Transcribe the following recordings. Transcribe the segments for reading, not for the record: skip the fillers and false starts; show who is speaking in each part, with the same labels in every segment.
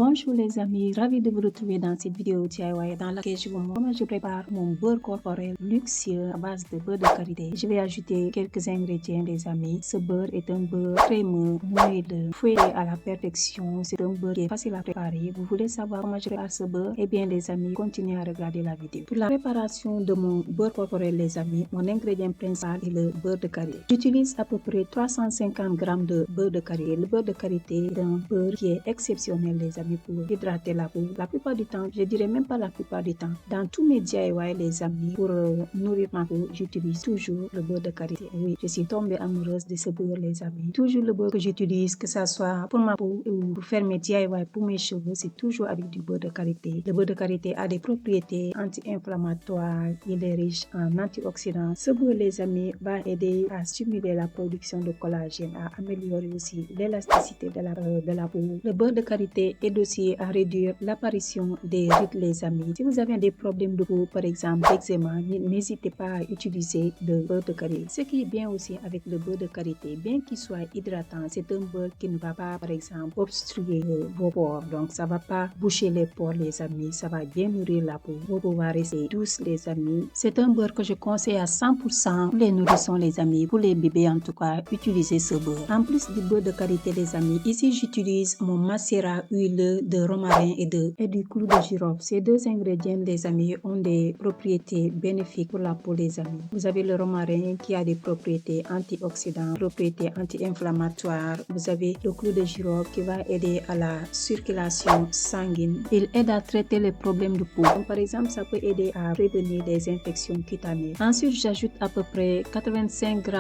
Speaker 1: Bonjour les amis, ravi de vous retrouver dans cette vidéo DIY dans laquelle je vous montre comment je prépare mon beurre corporel luxueux à base de beurre de karité. Je vais ajouter quelques ingrédients les amis. Ce beurre est un beurre crémeux, moelleux, fouetté à la perfection. C'est un beurre qui est facile à préparer. Vous voulez savoir comment je prépare ce beurre? Eh bien les amis, continuez à regarder la vidéo. Pour la préparation de mon beurre corporel les amis, mon ingrédient principal est le beurre de karité. J'utilise à peu près 350 g de beurre de karité. Le beurre de karité est un beurre qui est exceptionnel les amis pour hydrater la peau. La plupart du temps, je dirais même pas la plupart du temps, dans tous mes DIY les amis, pour nourrir ma peau, j'utilise toujours le beurre de karité. Oui, je suis tombée amoureuse de ce beurre les amis. Toujours le beurre que j'utilise, que ça soit pour ma peau ou pour faire mes DIY pour mes cheveux, c'est toujours avec du beurre de karité. Le beurre de karité a des propriétés anti-inflammatoires, il est riche en antioxydants. Ce beurre les amis va aider à stimuler la production de collagène, à améliorer aussi l'élasticité de la peau. Le beurre de karité aide aussi à réduire l'apparition des rides les amis. Si vous avez des problèmes de peau, par exemple d'eczéma, n'hésitez pas à utiliser le beurre de karité. Ce qui est bien aussi avec le beurre de karité, bien qu'il soit hydratant, c'est un beurre qui ne va pas par exemple obstruer vos pores. Donc ça va pas boucher les pores les amis, ça va bien nourrir la peau. Vos peaux va rester douce les amis. C'est un beurre que je conseille à 100% pour les nourrissons les amis, pour les bébés en tout cas, utilisez ce beurre. En plus du beurre de karité les amis, ici j'utilise mon macérat huileux de romarin et du clou de girofle. Ces deux ingrédients les amis ont des propriétés bénéfiques pour la peau les amis. Vous avez le romarin qui a des propriétés antioxydantes, propriétés anti-inflammatoires. Vous avez le clou de girofle qui va aider à la circulation sanguine. Il aide à traiter les problèmes de peau. Donc, par exemple, ça peut aider à prévenir des infections cutanées. Ensuite, j'ajoute à peu près 85 g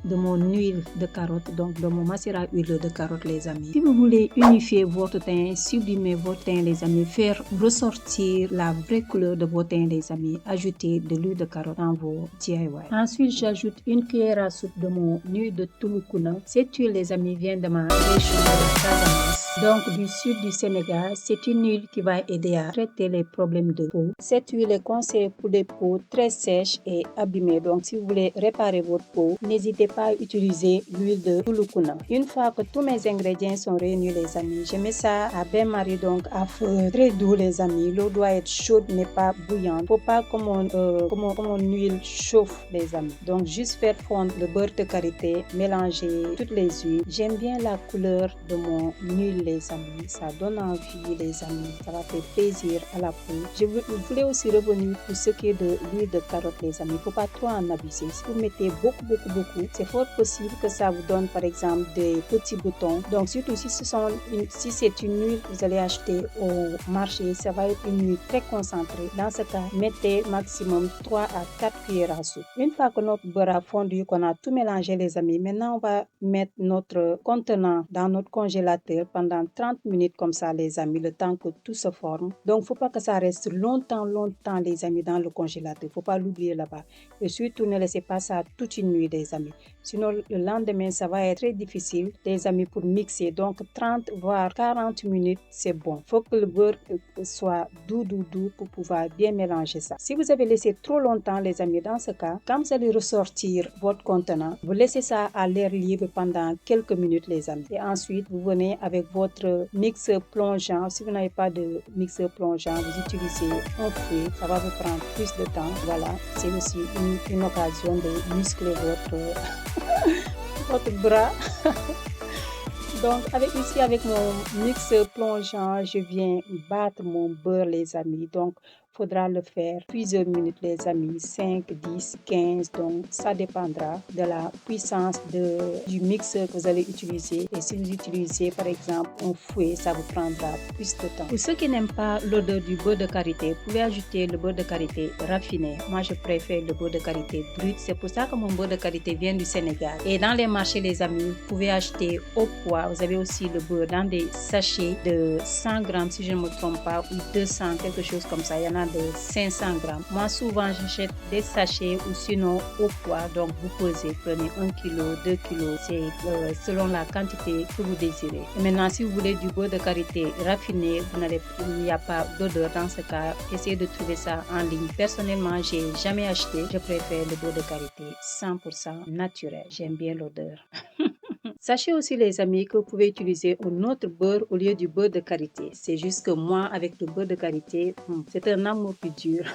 Speaker 1: de mon huile de carotte, donc de mon macérat huileux de carotte les amis. Si vous voulez unifier votre teint, sublimer votre teint les amis, faire ressortir la vraie couleur de votre teint les amis, ajoutez de l'huile de carotte dans vos DIY. Ensuite, j'ajoute une cuillère à soupe de mon huile de Tulukuna. Cette huile les amis vient de ma région de Casamance, donc du sud du Sénégal. C'est une huile qui va aider à traiter les problèmes de peau. Cette huile est conseillée pour des peaux très sèches et abîmées. Donc si vous voulez réparer votre peau, n'hésitez pas à utiliser l'huile de Tulukuna. Une fois que tous mes ingrédients sont réunis les amis, je mets ça à bain-marie, donc à feu très doux les amis. L'eau doit être chaude mais pas bouillante. Faut pas comme on huile chauffe les amis. Donc juste faire fondre le beurre de karité, mélanger toutes les huiles. J'aime bien la couleur de mon huile les amis. Ça donne envie les amis. Ça va faire plaisir à la peau. Je voulais aussi revenir pour ce qui est de l'huile de carotte les amis. Faut pas trop en abuser. Si vous mettez beaucoup, c'est fort possible que ça vous donne par exemple des petits boutons. Donc surtout si c'est une huile que vous allez acheter au marché, ça va être une huile très concentrée. Dans ce cas, mettez maximum 3 à 4 cuillères à soupe. Une fois que notre beurre a fondu, qu'on a tout mélangé les amis, maintenant on va mettre notre contenant dans notre congélateur pendant 30 minutes comme ça les amis, le temps que tout se forme. Donc faut pas que ça reste longtemps les amis dans le congélateur. Faut pas l'oublier là-bas. Et surtout ne laissez pas ça toute une nuit les amis. Sinon le lendemain ça va être très difficile les amis pour mixer. Donc 30 voire 40 minutes c'est bon. Faut que le beurre soit doux pour pouvoir bien mélanger ça. Si vous avez laissé trop longtemps les amis, dans ce cas, quand vous allez ressortir votre contenant, vous laissez ça à l'air libre pendant quelques minutes les amis. Et ensuite vous venez avec votre mixeur plongeant. Si vous n'avez pas de mixeur plongeant, vous utilisez un fouet. Ça va vous prendre plus de temps. Voilà, c'est aussi une occasion de muscler votre bras. Donc avec mon mixeur plongeant, je viens battre mon beurre les amis. Donc faudra le faire plusieurs minutes les amis, 5, 10, 15, donc ça dépendra de la puissance du mixeur que vous allez utiliser. Et si vous utilisez par exemple un fouet, ça vous prendra plus de temps. Pour ceux qui n'aiment pas l'odeur du beurre de karité, vous pouvez ajouter le beurre de karité raffiné. Moi je préfère le beurre de karité brut, c'est pour ça que mon beurre de karité vient du Sénégal. Et dans les marchés les amis, vous pouvez acheter au poids. Vous avez aussi le beurre dans des sachets de 100 grammes si je ne me trompe pas, ou 200, quelque chose comme ça. Il y en a de 500 grammes. Moi souvent j'achète des sachets ou sinon au poids. Donc vous pesez, prenez 1 kg, 2 kg, c'est selon la quantité que vous désirez. Et maintenant si vous voulez du beurre de karité raffiné, il n'y a pas d'odeur, dans ce cas essayez de trouver ça en ligne. Personnellement j'ai jamais acheté, je préfère le beurre de karité 100% naturel. J'aime bien l'odeur. Sachez aussi les amis que vous pouvez utiliser un autre beurre au lieu du beurre de karité. C'est juste que moi avec le beurre de karité, c'est un amour qui dure.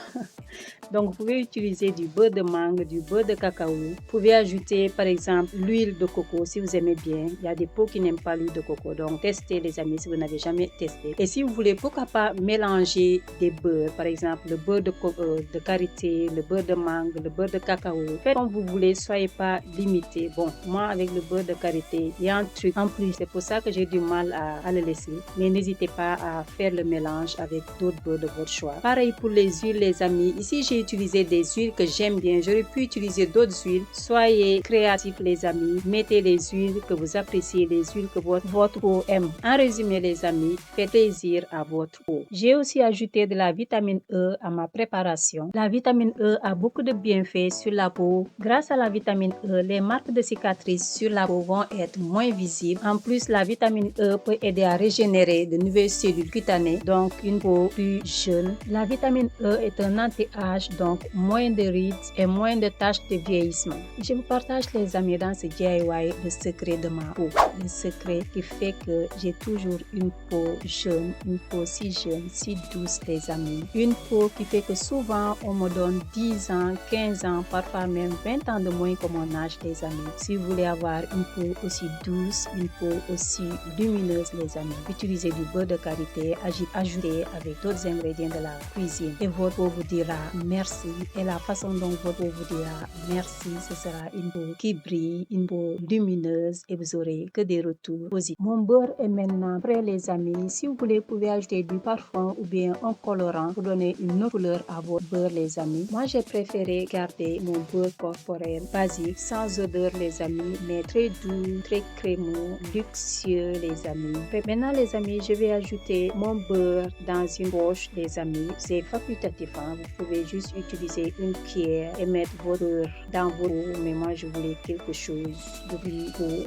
Speaker 1: Donc, vous pouvez utiliser du beurre de mangue, du beurre de cacao. Vous pouvez ajouter, par exemple, l'huile de coco si vous aimez bien. Il y a des peaux qui n'aiment pas l'huile de coco. Donc, testez les amis si vous n'avez jamais testé. Et si vous voulez, pourquoi pas mélanger des beurres. Par exemple, le beurre de karité, le beurre de mangue, le beurre de cacao. Faites comme vous voulez, soyez pas limité. Bon, moi, avec le beurre de karité, il y a un truc en plus. C'est pour ça que j'ai du mal à le laisser. Mais n'hésitez pas à faire le mélange avec d'autres beurres de votre choix. Pareil pour les huiles, les amis. Ici, j'ai utilisé des huiles que j'aime bien. J'aurais pu utiliser d'autres huiles. Soyez créatifs, les amis. Mettez les huiles que vous appréciez, les huiles que votre peau aime. En résumé, les amis, faites plaisir à votre peau. J'ai aussi ajouté de la vitamine E à ma préparation. La vitamine E a beaucoup de bienfaits sur la peau. Grâce à la vitamine E, les marques de cicatrices sur la peau vont être moins visibles. En plus, la vitamine E peut aider à régénérer de nouvelles cellules cutanées, donc une peau plus jeune. La vitamine E est un anti-âge, donc moins de rides et moins de taches de vieillissement. Je vous partage, les amis, dans ce DIY le secret de ma peau. Le secret qui fait que j'ai toujours une peau jeune, une peau si jeune, si douce, les amis. Une peau qui fait que souvent on me donne 10 ans, 15 ans, parfois même 20 ans de moins que mon âge, les amis. Si vous voulez avoir une peau aussi douce, une peau aussi lumineuse, les amis, utilisez du beurre de karité, ajoutez avec d'autres ingrédients de la cuisine et votre peau vous dira merci. Et la façon dont votre peau vous dira merci, ce sera une peau qui brille, une peau lumineuse et vous aurez que des retours positifs. Mon beurre est maintenant prêt, les amis. Si vous voulez, vous pouvez ajouter du parfum ou bien un colorant pour donner une autre couleur à votre beurre, les amis. Moi, j'ai préféré garder mon beurre corporel basique, sans odeur, les amis, mais très doux, très crémeux, luxueux, les amis. Maintenant, les amis, je vais ajouter mon beurre dans une poche, les amis. C'est facultatif, hein? Vous pouvez juste utiliser une cuillère et mettre votre beurre dans vos eau, mais moi, je voulais quelque chose de plus beau.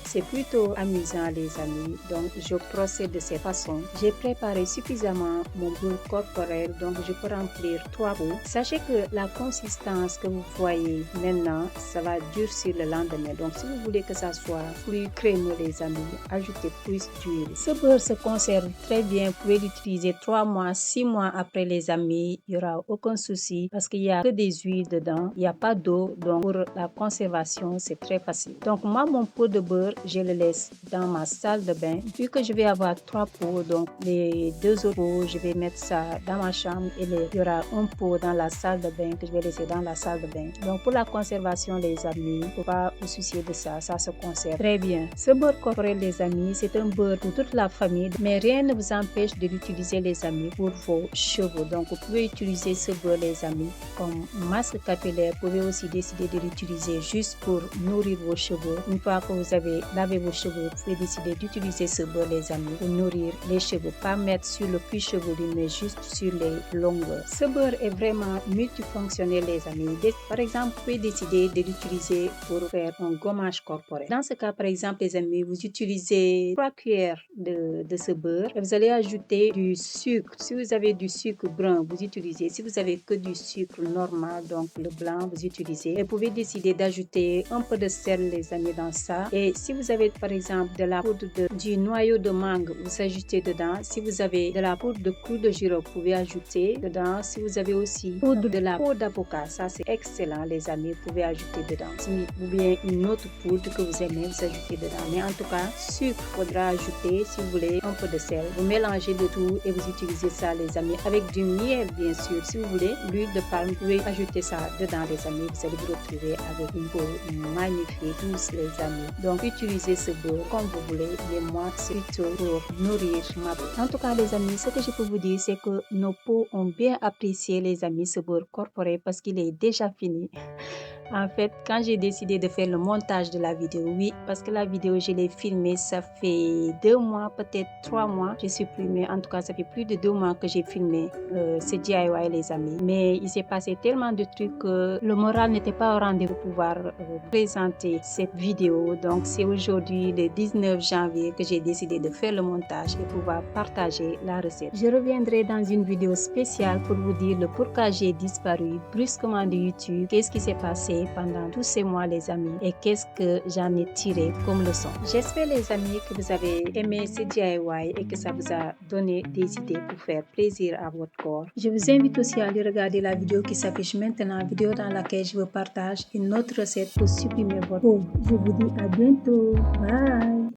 Speaker 1: C'est plutôt amusant, les amis. Donc, je procède de cette façon. J'ai préparé suffisamment mon beurre corporel, donc je peux remplir 3 pots. Sachez que la consistance que vous voyez maintenant, ça va durcir le lendemain. Donc, si vous voulez que ça soit plus crémeux, les amis, ajoutez plus d'huile. Ce beurre se conserve très bien. Vous pouvez l'utiliser 3 mois, 6 mois après, les amis. Il n'y aura aucun souci parce qu'il n'y a que des huiles dedans. Il n'y a pas d'eau. Donc, pour la conservation, c'est très facile. Donc, moi, mon pot de beurre, je le laisse dans ma salle de bain. Vu que je vais avoir 3 pots, donc les 2 autres pots, je vais mettre ça dans ma chambre et il y aura un pot dans la salle de bain que je vais laisser dans la salle de bain. Donc, pour la conservation, les amis, il ne faut pas vous soucier de ça. Ça se conserve très bien. Ce beurre corporel, les amis, c'est un beurre pour toute la famille, mais rien ne vous empêche de l'utiliser, les amis, pour vos cheveux. Donc, vous pouvez utiliser ce beurre, les amis, comme masque capillaire. Vous pouvez aussi décider de l'utiliser juste pour nourrir vos cheveux. Une fois que vous avez lavé vos cheveux, vous pouvez décider d'utiliser ce beurre, les amis, pour nourrir les cheveux. Pas mettre sur le cuir chevelu, mais juste sur les longueurs. Ce beurre est vraiment multifonctionnel, les amis. Par exemple, vous pouvez décider de l'utiliser pour faire un gommage corporel. Dans ce cas, par exemple, les amis, vous utilisez 3 cuillères de ce beurre et vous allez ajouter du sucre. Si vous avez du sucre brun, vous utilisez. Si vous avez que du sucre normal, donc le blanc, vous utilisez. Et vous pouvez décider d'ajouter un peu de sel, les amis, dans ça. Et si vous avez, par exemple, de la poudre du noyau de mangue, vous ajoutez dedans. Si vous avez de la poudre de clou de girofle, vous pouvez ajouter dedans. Si vous avez aussi poudre de la peau d'avocat, ça c'est excellent, les amis, vous pouvez ajouter dedans. Si vous avez une autre poudre que vous aimez, vous ajoutez dedans. Mais en tout cas, sucre, faudra ajouter si vous voulez un peu de sel. Vous mélangez le tout et vous utilisez ça, les amis, avec du miel, bien sûr. Si vous voulez l'huile de palme, vous pouvez ajouter ça dedans, les amis. Vous allez vous retrouver avec une peau magnifique, douce, les amis. Donc, utilisez ce beurre comme vous voulez. Mais moi, c'est plutôt pour nourrir ma peau. En tout cas, les amis, ce que je peux vous dire, c'est que nos peaux ont bien apprécié, les amis, ce beurre corporel parce qu'il est déjà fini. En fait, quand j'ai décidé de faire le montage de la vidéo, oui, parce que la vidéo, je l'ai filmée, ça fait 2 mois, peut-être 3 mois, je suis filmée. En tout cas, ça fait plus de 2 mois que j'ai filmé ce DIY, les amis. Mais il s'est passé tellement de trucs que le moral n'était pas au rendez-vous pour pouvoir présenter cette vidéo. Donc, c'est aujourd'hui, le 19 janvier, que j'ai décidé de faire le montage et pouvoir partager la recette. Je reviendrai dans une vidéo spéciale pour vous dire le pourquoi j'ai disparu brusquement de YouTube, qu'est-ce qui s'est passé fait pendant tous ces mois les amis et qu'est-ce que j'en ai tiré comme leçon. J'espère les amis que vous avez aimé ce DIY et que ça vous a donné des idées pour faire plaisir à votre corps. Je vous invite aussi à aller regarder la vidéo qui s'affiche maintenant, vidéo dans laquelle je vous partage une autre recette pour supprimer votre peau. Je vous dis à bientôt. Bye!